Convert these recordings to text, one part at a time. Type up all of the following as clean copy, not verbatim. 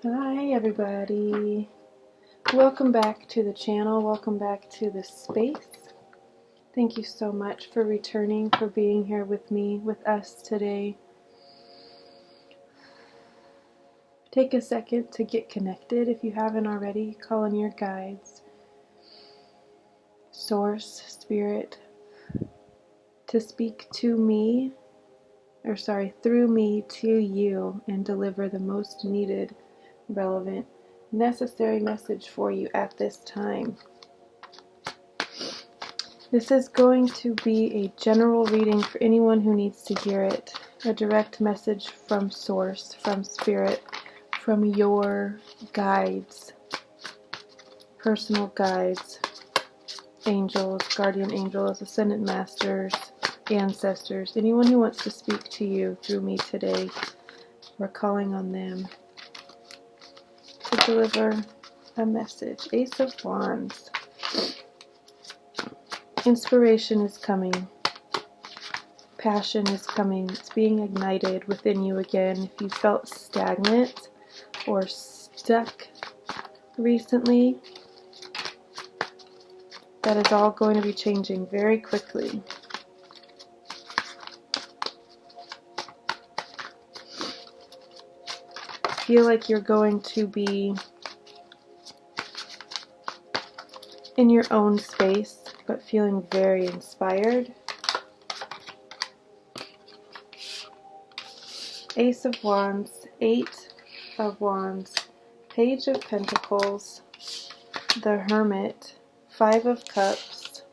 Hi everybody, welcome back to the channel, welcome back to the space. Thank you so much for returning, for being here with me, with us today. Take a second to get connected if you haven't already. Call on your guides, Source, Spirit, to speak to me, through me to you, and deliver the most needed, relevant, necessary message for you at this time. This is going to be a general reading for anyone who needs to hear it. A direct message from Source, from Spirit, from your guides, personal guides, angels, guardian angels, ascended masters, ancestors, anyone who wants to speak to you through me today. We're calling on them to deliver a message. Ace of Wands. Inspiration is coming. Passion is coming. It's being ignited within you again. If you felt stagnant or stuck recently, that is all going to be changing very quickly. Feel like you're going to be in your own space, but feeling very inspired. Ace of Wands, Eight of Wands, Page of Pentacles, the Hermit, Five of Cups.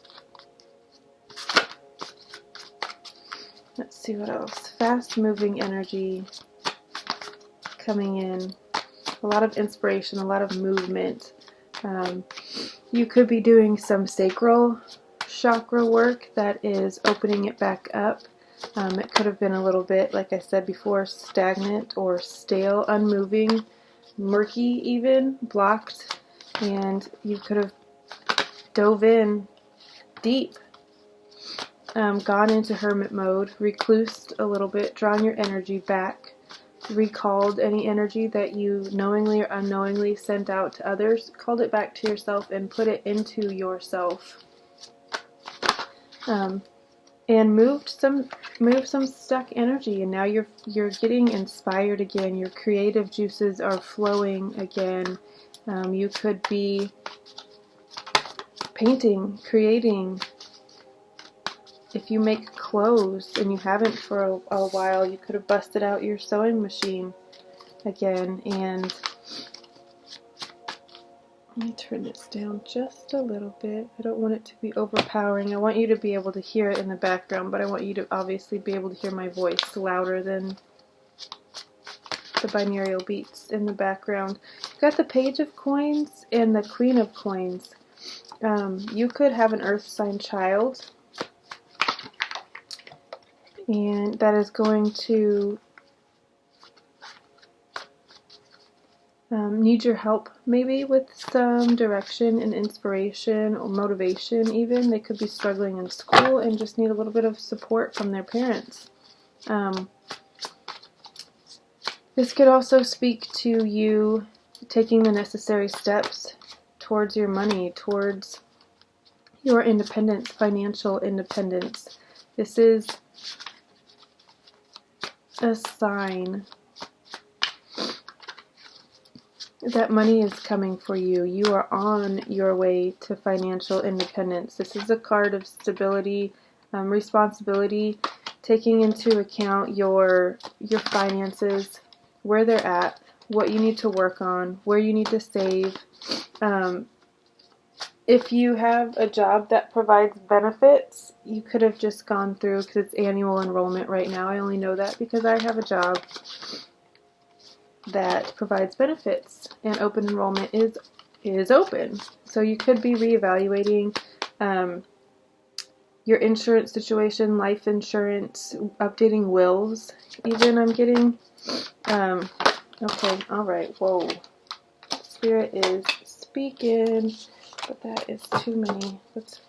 Let's see what else. Fast moving energy coming in. A lot of inspiration, a lot of movement. You could be doing some sacral chakra work that is opening it back up. It could have been a little bit, like I said before, stagnant or stale, unmoving, murky even, blocked, and you could have dove in deep, gone into hermit mode, reclused a little bit, drawn your energy back, recalled any energy that you knowingly or unknowingly sent out to others, called it back to yourself and put it into yourself, and moved some stuck energy, and now you're getting inspired again. Your creative juices are flowing again. You could be painting, creating. If you make clothes and you haven't for a while, you could have busted out your sewing machine again. And let me turn this down just a little bit. I don't want it to be overpowering. I want you to be able to hear it in the background, but I want you to obviously be able to hear my voice louder than the binaural beats in the background. You've got the Page of Coins and the Queen of Coins. You could have an earth sign child, and that is going to need your help maybe with some direction and inspiration or motivation even. They could be struggling in school and just need a little bit of support from their parents. This could also speak to you taking the necessary steps towards your money, towards your independence, financial independence. This is a sign that money is coming for you. You are on your way to financial independence. This is a card of stability, responsibility, taking into account your finances, where they're at, what you need to work on, where you need to save. If you have a job that provides benefits, you could have just gone through, because it's annual enrollment right now. I only know that because I have a job that provides benefits, and open enrollment is open. So you could be reevaluating your insurance situation, life insurance, updating wills. Even I'm getting okay, all right, whoa. Spirit is speaking, but that is too many. Let's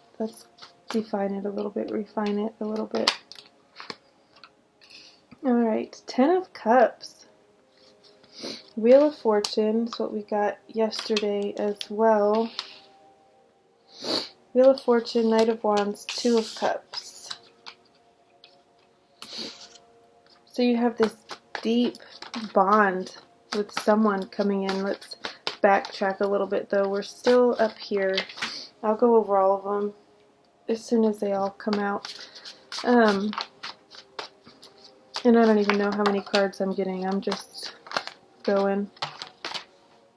define it a little bit, refine it a little bit. All right, 10 of Cups. Wheel of Fortune is what we got yesterday as well. Wheel of Fortune, Knight of Wands, Two of Cups. So you have this deep bond with someone coming in. Let's backtrack a little bit though. We're still up here. I'll go over all of them as soon as they all come out. And I don't even know how many cards I'm getting. I'm just going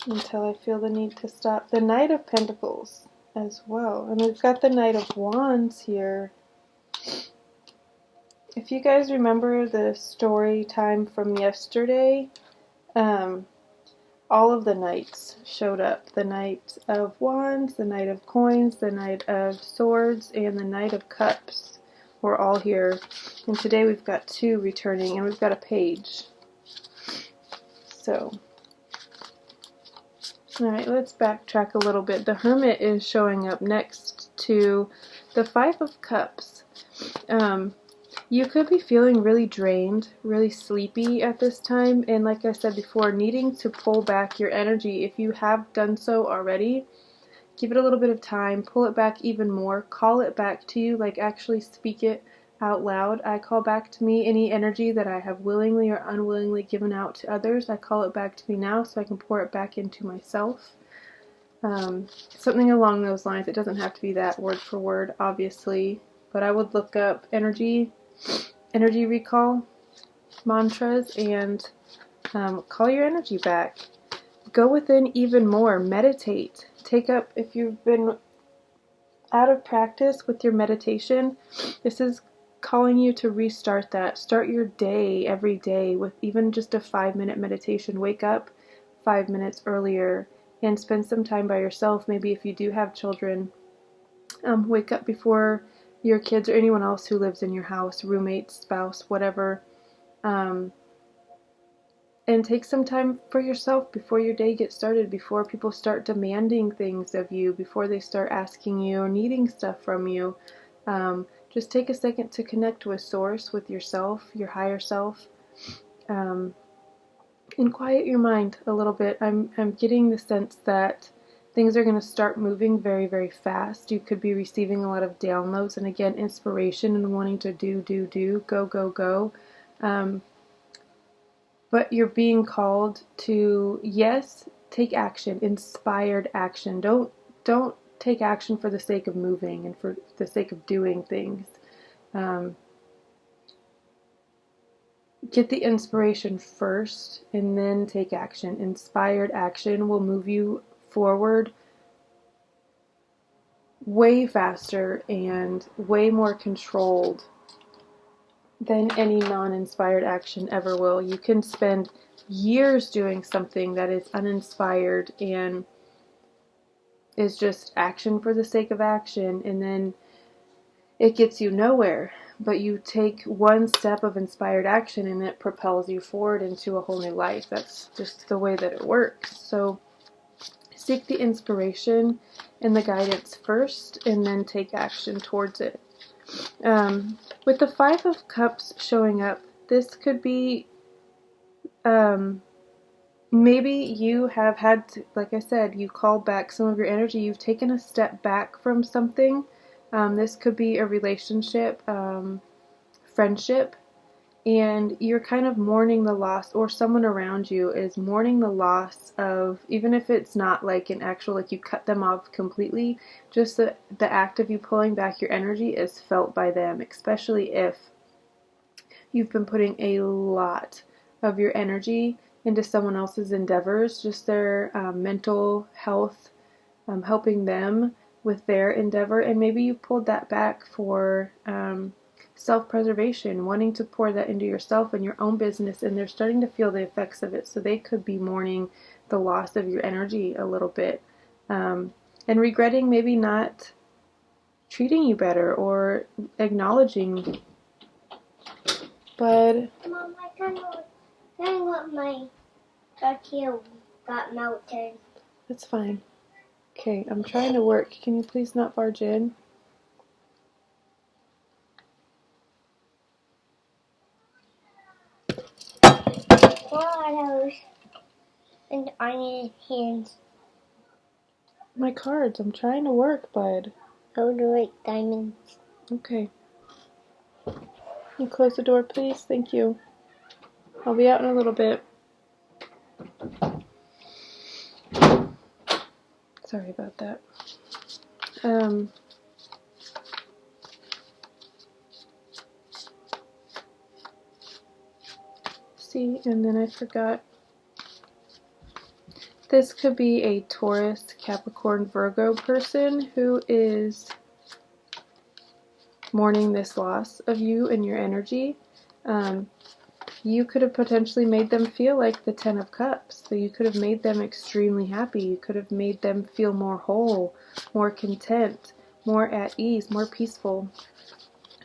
until I feel the need to stop. The Knight of Pentacles as well. And we've got the Knight of Wands here. If you guys remember the story time from yesterday, all of the knights showed up. The Knight of Wands, the Knight of Coins, the Knight of Swords, and the Knight of Cups were all here. And today we've got two returning, and we've got a page. So, alright, let's backtrack a little bit. The Hermit is showing up next to the Five of Cups. You could be feeling really drained, really sleepy at this time, and like I said before, needing to pull back your energy. If you have done so already, give it a little bit of time, pull it back even more, call it back to you, like actually speak it out loud. I call back to me any energy that I have willingly or unwillingly given out to others. I call it back to me now so I can pour it back into myself. Something along those lines. It doesn't have to be that word for word, obviously, but I would look up energy recall mantras and call your energy back. Go within even more. Meditate. Take up, if you've been out of practice with your meditation, this is calling you to restart that. Start your day every day with even just a 5-minute meditation. Wake up 5 minutes earlier and spend some time by yourself. Maybe if you do have children, wake up before your kids or anyone else who lives in your house, roommate, spouse, whatever, and take some time for yourself before your day gets started, before people start demanding things of you, before they start asking you or needing stuff from you. Just take a second to connect with Source, with yourself, your higher self, and quiet your mind a little bit. I'm getting the sense that things are going to start moving very, very fast. You could be receiving a lot of downloads and, again, inspiration and wanting to do, go. But you're being called to, yes, take action, inspired action. Don't take action for the sake of moving and for the sake of doing things. Get the inspiration first and then take action. Inspired action will move you forward way faster and way more controlled than any non-inspired action ever will. You can spend years doing something that is uninspired and is just action for the sake of action, and then it gets you nowhere. But you take one step of inspired action and it propels you forward into a whole new life. That's just the way that it works. So seek the inspiration and the guidance first, and then take action towards it. With the Five of Cups showing up, this could be, maybe you have had to, like I said, you called back some of your energy. You've taken a step back from something. This could be a relationship, friendship, and you're kind of mourning the loss, or someone around you is mourning the loss of, even if it's not like an actual, like you cut them off completely, just the act of you pulling back your energy is felt by them, especially if you've been putting a lot of your energy into someone else's endeavors, just their mental health, helping them with their endeavor, and maybe you pulled that back for self-preservation, wanting to pour that into yourself and your own business, and they're starting to feel the effects of it, so they could be mourning the loss of your energy a little bit, and regretting maybe not treating you better or acknowledging. But Mom, I kind of want my tortilla got melted. that's fine. Okay, I'm trying to work. Can you please not barge in? What are those? And on your hands. My cards. I'm trying to work, bud. Oh, the like diamonds. Okay. You close the door, please? Thank you. I'll be out in a little bit. Sorry about that. See, and then I forgot. This could be a Taurus, Capricorn, Virgo person who is mourning this loss of you and your energy. You could have potentially made them feel like the Ten of Cups. So you could have made them extremely happy. You could have made them feel more whole, more content, more at ease, more peaceful.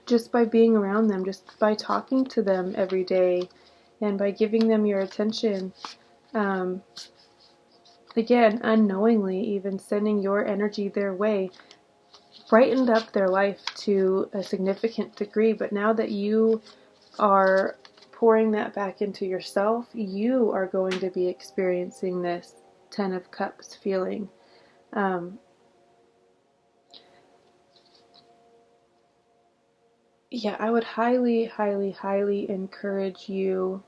Just by being around them, just by talking to them every day, and by giving them your attention. Again, unknowingly, even sending your energy their way, brightened up their life to a significant degree. But now that you are pouring that back into yourself, you are going to be experiencing this Ten of Cups feeling. Yeah, I would highly, highly, highly encourage you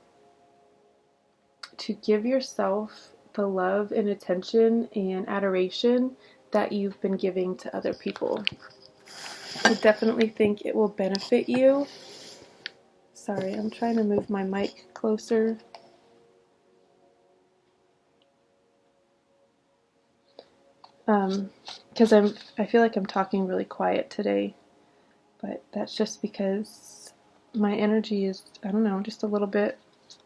to give yourself the love and attention and adoration that you've been giving to other people. I definitely think it will benefit you. Sorry, I'm trying to move my mic closer. Because I feel like I'm talking really quiet today, but that's just because my energy is, I don't know, just a little bit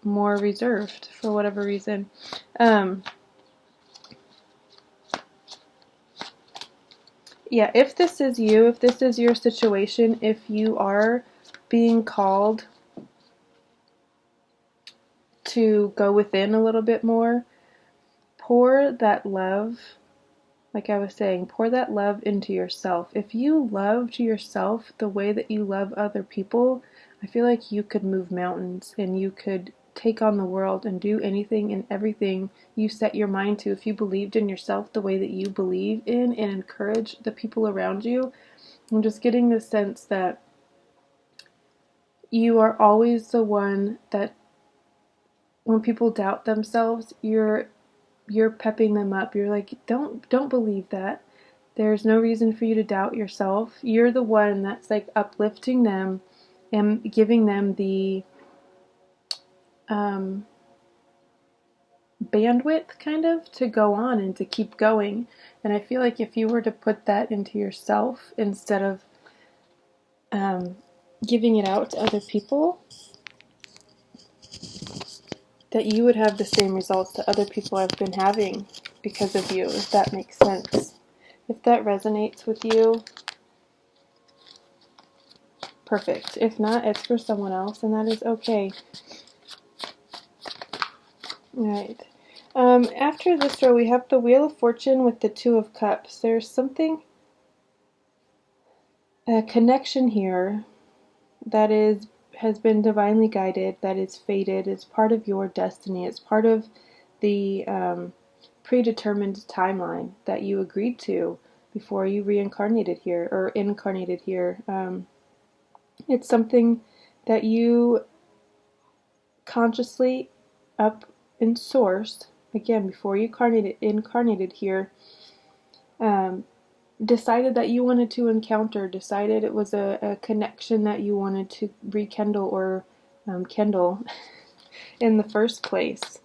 more reserved for whatever reason. Yeah, if this is you, if this is your situation, if you are being called to go within a little bit more, pour that love, like I was saying, pour that love into yourself. If you loved yourself the way that you love other people, I feel like you could move mountains and you could take on the world and do anything and everything you set your mind to. If you believed in yourself the way that you believe in and encourage the people around you. I'm just getting the sense that you are always the one that when people doubt themselves, you're pepping them up. You're like, don't believe that. There's no reason for you to doubt yourself. You're the one that's like uplifting them and giving them the bandwidth kind of to go on and to keep going. And I feel like if you were to put that into yourself instead of giving it out to other people, that you would have the same results that other people have been having because of you, if that makes sense. If that resonates with you, perfect. If not, it's for someone else, and that is okay. Alright. After this row, we have the Wheel of Fortune with the Two of Cups. There's something, a connection here that has been divinely guided, that is fated, it's part of your destiny, it's part of the predetermined timeline that you agreed to before you reincarnated here, or incarnated here. It's something that you consciously up in source, again, before you incarnated here, decided that you wanted to encounter, decided it was a connection that you wanted to rekindle or kindle in the first place.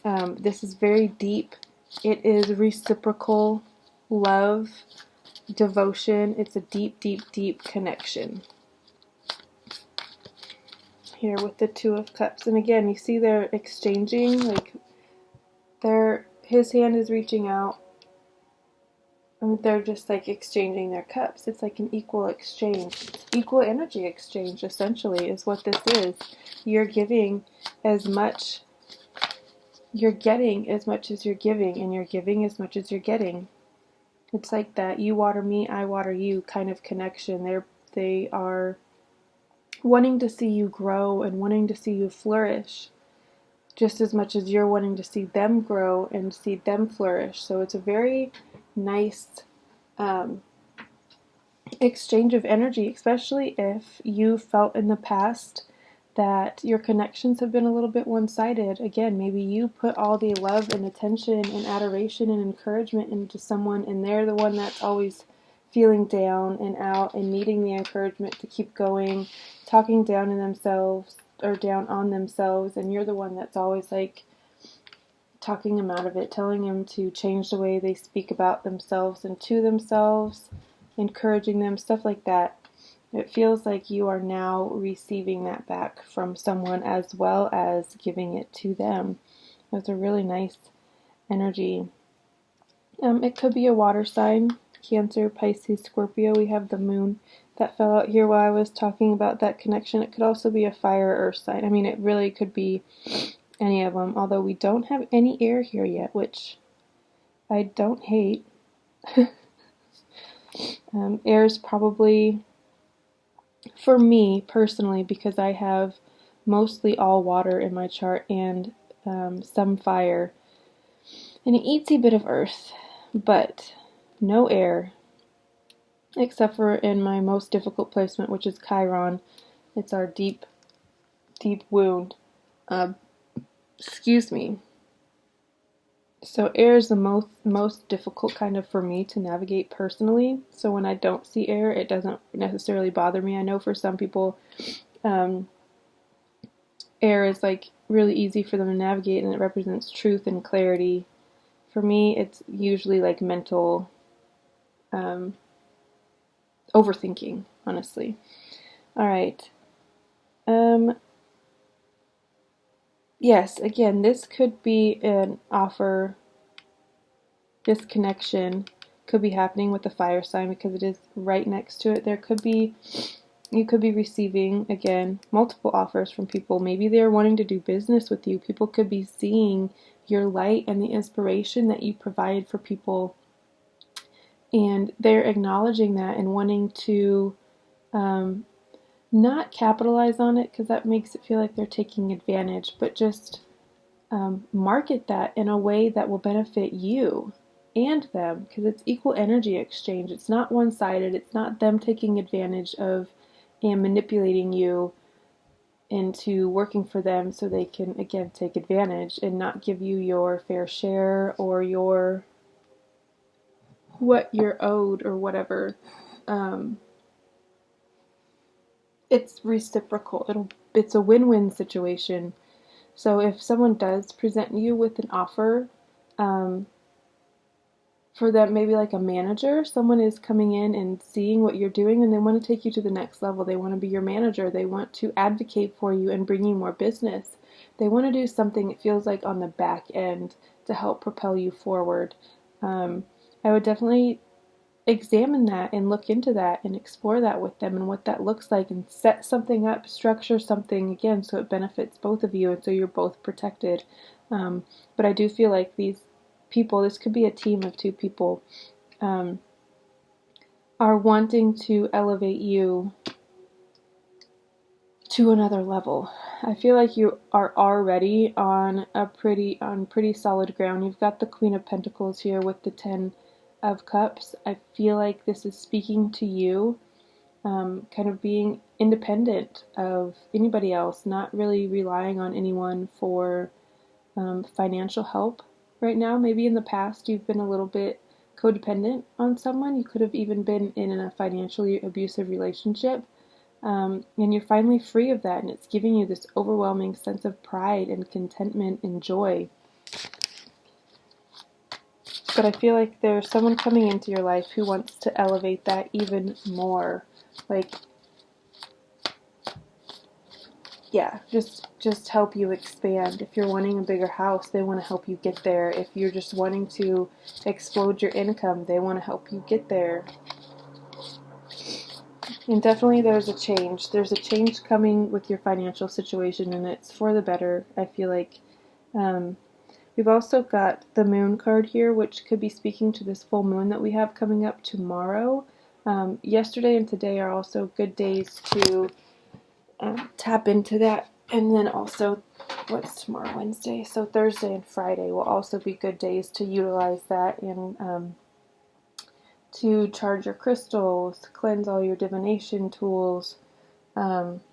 This is very deep. It is reciprocal love, devotion. It's a deep, deep, deep connection. Here with the Two of Cups. And again, you see they're exchanging, like his hand is reaching out, and they're just like exchanging their cups. It's like an equal exchange. Equal energy exchange, essentially, is what this is. You're giving as much, you're getting as much as you're giving, and you're giving as much as you're getting. It's like that you water me, I water you kind of connection. They are wanting to see you grow and wanting to see you flourish. just as much as you're wanting to see them grow and see them flourish. So it's a very nice exchange of energy, especially if you felt in the past that your connections have been a little bit one-sided. Again, maybe you put all the love and attention and adoration and encouragement into someone, and they're the one that's always feeling down and out and needing the encouragement to keep going, talking down in themselves or down on themselves, and you're the one that's always like talking them out of it, telling them to change the way they speak about themselves and to themselves, encouraging them, stuff like that. It feels like you are now receiving that back from someone as well as giving it to them. That's a really nice energy. It could be a water sign, Cancer, Pisces, Scorpio. We have the moon that fell out here while I was talking about that connection. It could also be a fire or earth sign. I mean, it really could be any of them, although we don't have any air here yet, which I don't hate. Air is probably, for me personally, because I have mostly all water in my chart and some fire and an itsy bit of earth, but no air, except for in my most difficult placement, which is Chiron. It's our deep, deep wound. Excuse me. So air is the most difficult kind of for me to navigate personally. So when I don't see air, it doesn't necessarily bother me. I know for some people, air is like really easy for them to navigate, and it represents truth and clarity. For me, it's usually like mental overthinking, honestly. All right. Yes, again, this could be an offer. This connection could be happening with the fire sign because it is right next to it. You could be receiving, again, multiple offers from people. Maybe they're wanting to do business with you. People could be seeing your light and the inspiration that you provide for people, and they're acknowledging that and wanting to not capitalize on it, because that makes it feel like they're taking advantage, but just market that in a way that will benefit you and them, because it's equal energy exchange. It's not one-sided. It's not them taking advantage of and manipulating you into working for them so they can, again, take advantage and not give you your fair share or what you're owed or whatever. It's reciprocal. It's a win-win situation. So if someone does present you with an offer, for them, maybe like a manager, someone is coming in and seeing what you're doing and they want to take you to the next level. They want to be your manager. They want to advocate for you and bring you more business. They want to do something, it feels like, on the back end to help propel you forward. I would definitely examine that and look into that and explore that with them and what that looks like, and set something up, structure something, again, so it benefits both of you and so you're both protected. But I do feel like these people, this could be a team of two people, are wanting to elevate you to another level. I feel like you are already on pretty solid ground. You've got the Queen of Pentacles here with the 10 of Cups. I feel like this is speaking to you, kind of being independent of anybody else, not really relying on anyone for financial help right now. Maybe in the past you've been a little bit codependent on someone. You could have even been in a financially abusive relationship, and you're finally free of that, and it's giving you this overwhelming sense of pride and contentment and joy. But I feel like there's someone coming into your life who wants to elevate that even more. Like, yeah, just help you expand. If you're wanting a bigger house, they want to help you get there. If you're just wanting to explode your income, they want to help you get there. And definitely there's a change. There's a change coming with your financial situation, and it's for the better, I feel like. We've also got the moon card here, which could be speaking to this full moon that we have coming up tomorrow. Yesterday and today are also good days to tap into that. And then also what's tomorrow, Wednesday? So Thursday and Friday will also be good days to utilize that and to charge your crystals, cleanse all your divination tools,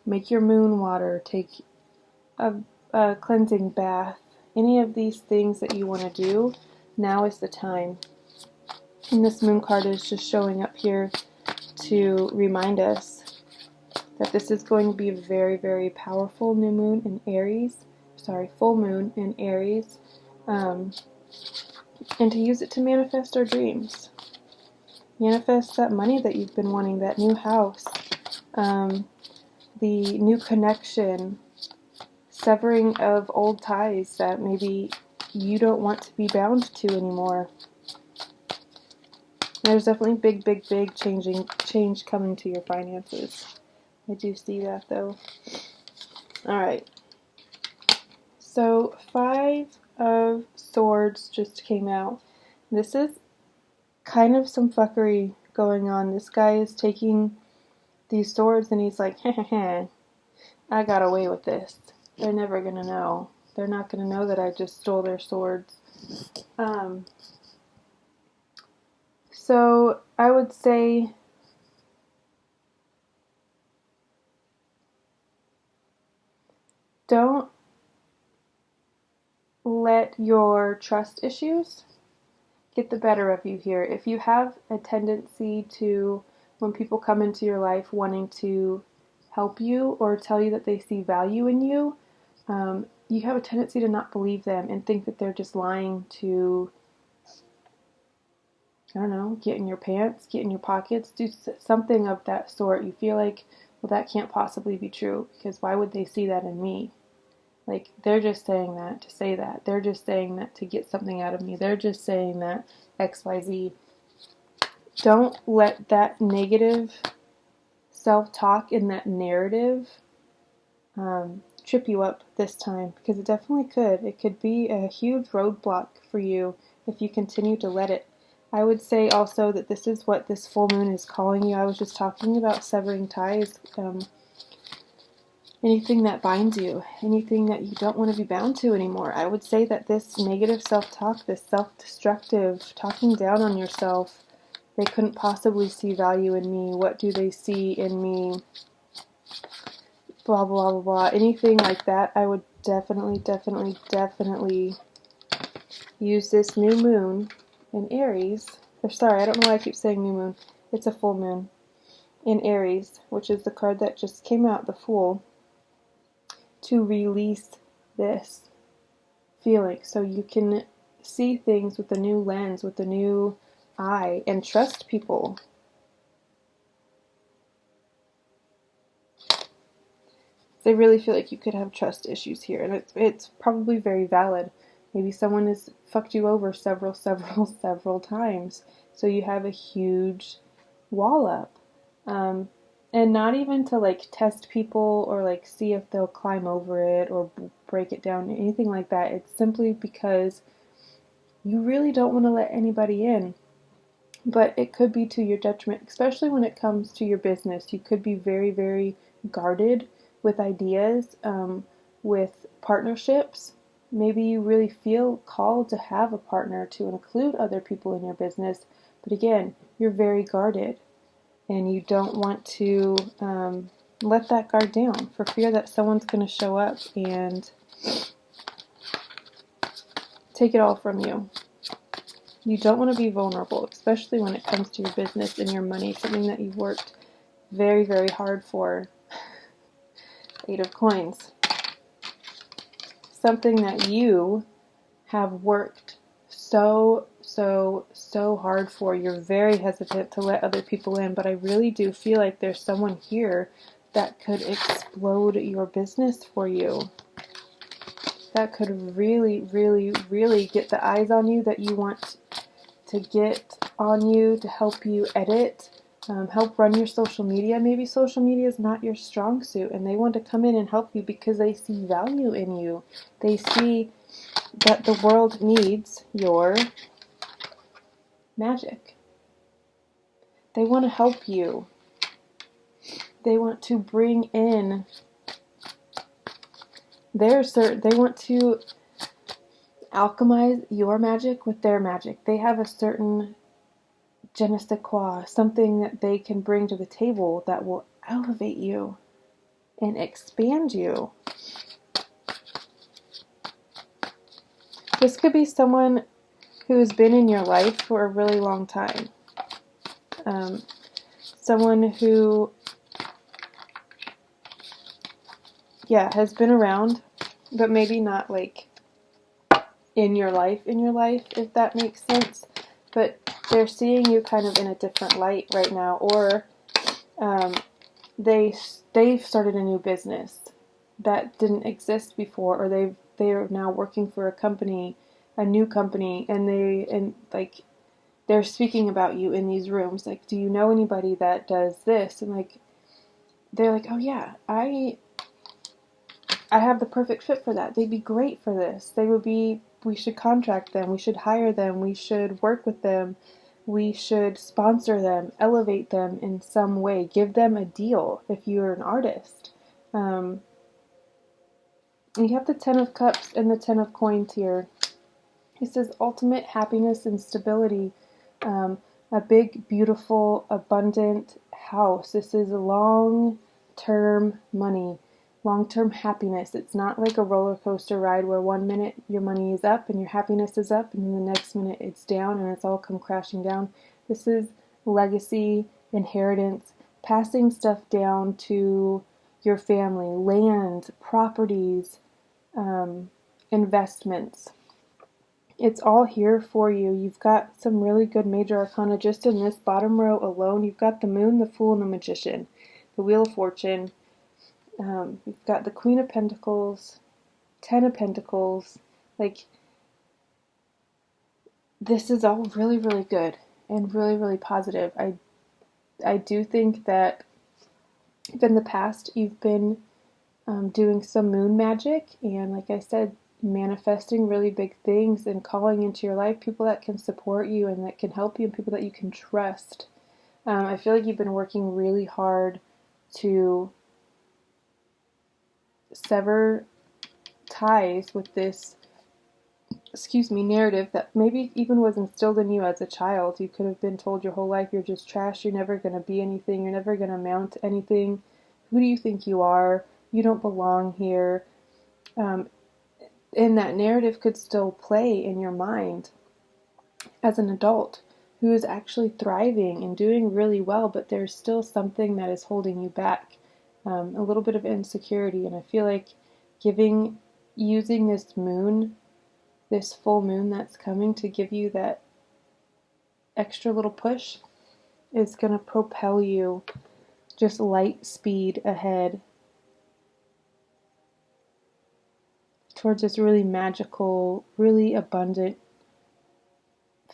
make your moon water, take a cleansing bath. Any of these things that you want to do, now is the time. And this moon card is just showing up here to remind us that this is going to be a very, very powerful new moon in Aries. Full moon in Aries. And to use it to manifest our dreams. Manifest that money that you've been wanting, that new house, the new connection, severing of old ties that maybe you don't want to be bound to anymore. There's definitely big change coming to your finances. I do see that though. Alright. So 5 of Swords just came out. This is kind of some fuckery going on. This guy is taking these swords and he's like, heh, I got away with this. They're never gonna know. They're not gonna know that I just stole their swords. So I would say don't let your trust issues get the better of you here. If you have a tendency to, when people come into your life wanting to help you or tell you that they see value in you, you have a tendency to not believe them and think that they're just lying to, I don't know, get in your pants, get in your pockets, do something of that sort. You feel like, well, that can't possibly be true, because why would they see that in me? Like, they're just saying that to say that. They're just saying that to get something out of me. They're just saying that XYZ. Don't let that negative self-talk and that narrative trip you up this time, because it definitely could. It could be a huge roadblock for you if you continue to let it. I would say also that this is what this full moon is calling you. I was just talking about severing ties. Anything that binds you, anything that you don't want to be bound to anymore. I would say that this negative self-talk, this self-destructive, talking down on yourself, they couldn't possibly see value in me. What do they see in me? Blah, blah, blah, blah. Anything like that, I would definitely use this new moon in Aries. Sorry, I don't know why I keep saying new moon. It's a full moon in Aries, which is the card that just came out, the Fool, to release this feeling so you can see things with a new lens, with a new eye, and trust people. I really feel like you could have trust issues here, and it's probably very valid. Maybe someone has fucked you over several times, so you have a huge wall up. And not even to like test people or like see if they'll climb over it or break it down, anything like that. It's simply because you really don't want to let anybody in. But it could be to your detriment, especially when it comes to your business. You could be very guarded with ideas, with partnerships. Maybe you really feel called to have a partner, to include other people in your business. But again, you're very guarded. And you don't want to let that guard down for fear that someone's going to show up and take it all from you. You don't want to be vulnerable, especially when it comes to your business and your money, something that you've worked very hard for. 8 of Coins. Something that you have worked so hard for. You're very hesitant to let other people in, but I really do feel like there's someone here that could explode your business for you. That could really get the eyes on you that you want to get on you, to help you edit, help run your social media. Maybe social media is not your strong suit, and they want to come in and help you because they see value in you. They see that the world needs your magic. They want to help you. They want to bring in They want to alchemize your magic with their magic. They have a certain je ne sais quoi, something that they can bring to the table that will elevate you and expand you. This could be someone who has been in your life for a really long time. Someone who, has been around, but maybe not like in your life, if that makes sense. But they're seeing you kind of in a different light right now, or they've started a new business that didn't exist before, or they are now working for a new company, and they're speaking about you in these rooms. Like, do you know anybody that does this? And like, they're like, oh yeah, I have the perfect fit for that. They'd be great for this. We should contract them. We should hire them. We should work with them. We should sponsor them, elevate them in some way, give them a deal if you're an artist. You have the Ten of Cups and the Ten of Coins here. He says ultimate happiness and stability. A big, beautiful, abundant house. This is long-term money, long-term happiness. It's not like a roller coaster ride where 1 minute your money is up and your happiness is up, and then the next minute it's down and it's all come crashing down. This is legacy, inheritance, passing stuff down to your family, land, properties, investments. It's all here for you. You've got some really good major arcana just in this bottom row alone. You've got the Moon, the Fool, and the Magician, the Wheel of Fortune. You've got the Queen of Pentacles, Ten of Pentacles. Like, this is all really, really good and really, really positive. I do think that in the past you've been doing some moon magic, and like I said, manifesting really big things and calling into your life people that can support you and that can help you and people that you can trust. I feel like you've been working really hard to sever ties with this, narrative that maybe even was instilled in you as a child. You could have been told your whole life you're just trash, you're never going to be anything, you're never going to amount to anything. Who do you think you are? You don't belong here. And that narrative could still play in your mind as an adult who is actually thriving and doing really well, but there's still something that is holding you back, a little bit of insecurity. And I feel like using this moon, this full moon that's coming to give you that extra little push, is going to propel you just light speed ahead towards this really magical, really abundant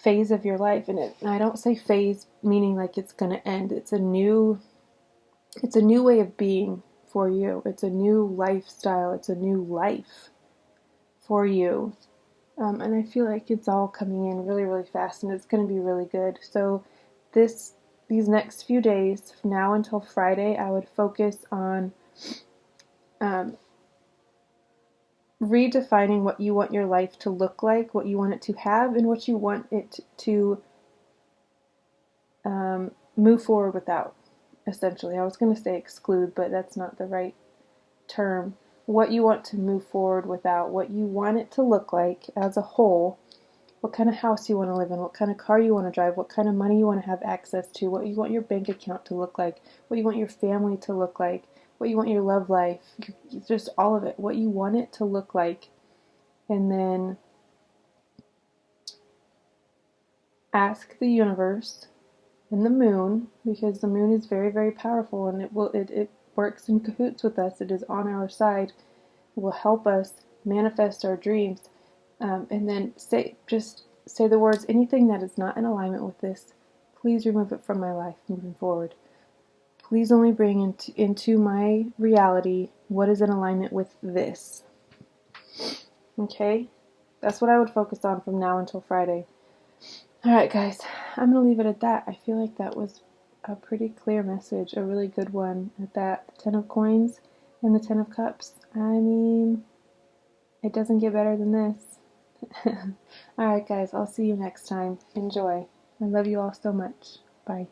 phase of your life. And I don't say phase meaning like it's going to end. It's a new way of being for you. It's a new lifestyle. It's a new life for you. And I feel like it's all coming in really, really fast, and it's going to be really good. So these next few days, from now until Friday, I would focus on redefining what you want your life to look like, what you want it to have, and what you want it to move forward without, essentially. I was going to say exclude, but that's not the right term. What you want to move forward without, what you want it to look like as a whole, what kind of house you want to live in, what kind of car you want to drive, what kind of money you want to have access to, what you want your bank account to look like, what you want your family to look like, what you want your love life, just all of it, what you want it to look like. And then ask the universe and the moon, because the moon is very, very powerful, and it works in cahoots with us. It is on our side. It will help us manifest our dreams. And then say the words, anything that is not in alignment with this, please remove it from my life moving forward. Please only bring into my reality what is in alignment with this. Okay? That's what I would focus on from now until Friday. Alright guys, I'm going to leave it at that. I feel like that was a pretty clear message, a really good one at that. The Ten of Coins and the Ten of Cups. I mean, It doesn't get better than this. Alright guys, I'll see you next time. Enjoy. I love you all so much. Bye.